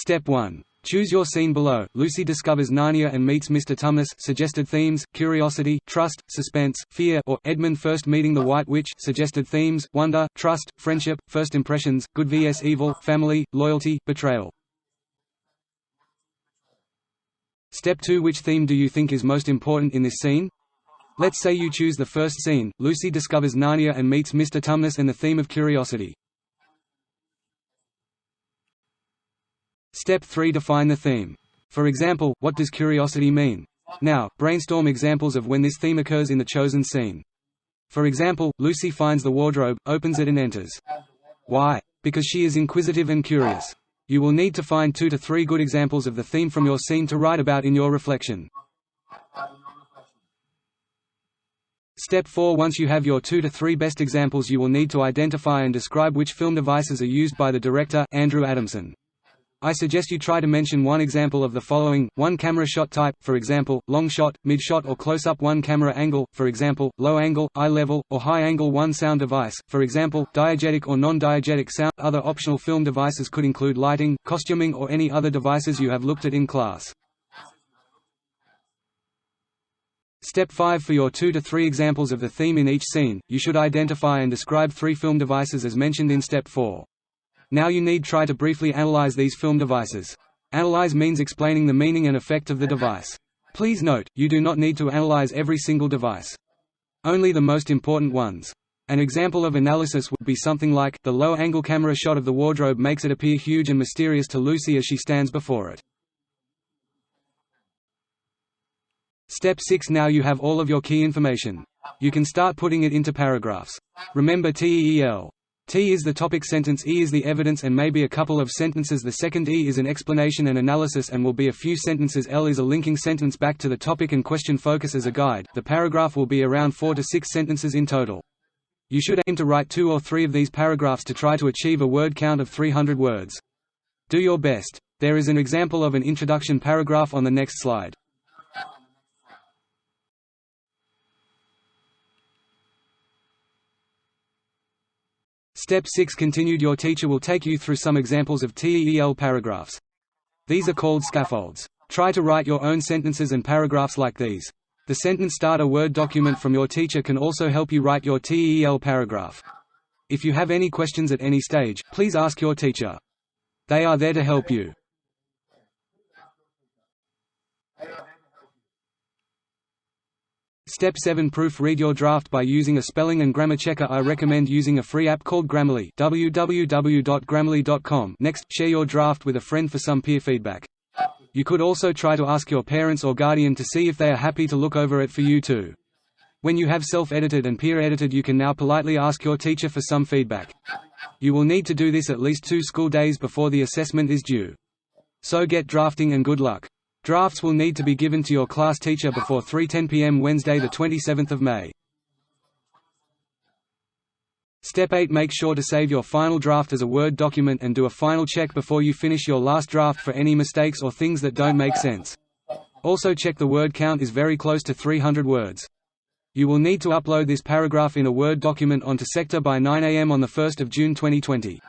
Step 1. Choose your scene below. Lucy discovers Narnia and meets Mr. Tumnus. Suggested themes: curiosity, trust, suspense, fear, or Edmund first meeting the White Witch. Suggested themes: wonder, trust, friendship, first impressions, good vs evil, family, loyalty, betrayal. Step 2. Which theme do you think is most important in this scene? Let's say you choose the first scene. Lucy discovers Narnia and meets Mr. Tumnus and the theme of curiosity. Step 3. Define the theme. For example, what does curiosity mean? Now, brainstorm examples of when this theme occurs in the chosen scene. For example, Lucy finds the wardrobe, opens it and enters. Why? Because she is inquisitive and curious. You will need to find 2 to 3 good examples of the theme from your scene to write about in your reflection. Step 4. Once you have your 2 to 3 best examples, you will need to identify and describe which film devices are used by the director, Andrew Adamson. I suggest you try to mention one example of the following: 1 camera shot type, for example, long shot, mid shot or close-up; 1 camera angle, for example, low angle, eye level, or high angle; 1 sound device, for example, diegetic or non-diegetic sound. Other optional film devices could include lighting, costuming, or any other devices you have looked at in class. Step 5. For your 2 to 3 examples of the theme in each scene, you should identify and describe 3 film devices as mentioned in Step 4. Now you need try to briefly analyze these film devices. Analyze means explaining the meaning and effect of the device. Please note, you do not need to analyze every single device. Only the most important ones. An example of analysis would be something like, the low-angle camera shot of the wardrobe makes it appear huge and mysterious to Lucy as she stands before it. Step 6. Now you have all of your key information. You can start putting it into paragraphs. Remember TEL. T is the topic sentence, E is the evidence and maybe a couple of sentences. The second E is an explanation and analysis and will be a few sentences. L is a linking sentence back to the topic and question focus as a guide. The paragraph will be around 4 to 6 sentences in total. You should aim to write 2 or 3 of these paragraphs to try to achieve a word count of 300 words. Do your best. There is an example of an introduction paragraph on the next slide. Step 6. Continued. Your teacher will take you through some examples of TEL paragraphs. These are called scaffolds. Try to write your own sentences and paragraphs like these. The sentence starter Word document from your teacher can also help you write your TEL paragraph. If you have any questions at any stage, please ask your teacher. They are there to help you. Step 7. Proofread your draft by using a spelling and grammar checker. I recommend using a free app called Grammarly. www.grammarly.com. Next, share your draft with a friend for some peer feedback. You could also try to ask your parents or guardian to see if they are happy to look over it for you too. When you have self-edited and peer-edited, you can now politely ask your teacher for some feedback. You will need to do this at least 2 school days before the assessment is due. So get drafting and good luck. Drafts will need to be given to your class teacher before 3:10 p.m. Wednesday, the 27th of May. Step 8. Make sure to save your final draft as a Word document and do a final check before you finish your last draft for any mistakes or things that don't make sense. Also check the word count is very close to 300 words. You will need to upload this paragraph in a Word document onto Sector by 9 a.m. on the 1st of June 2020.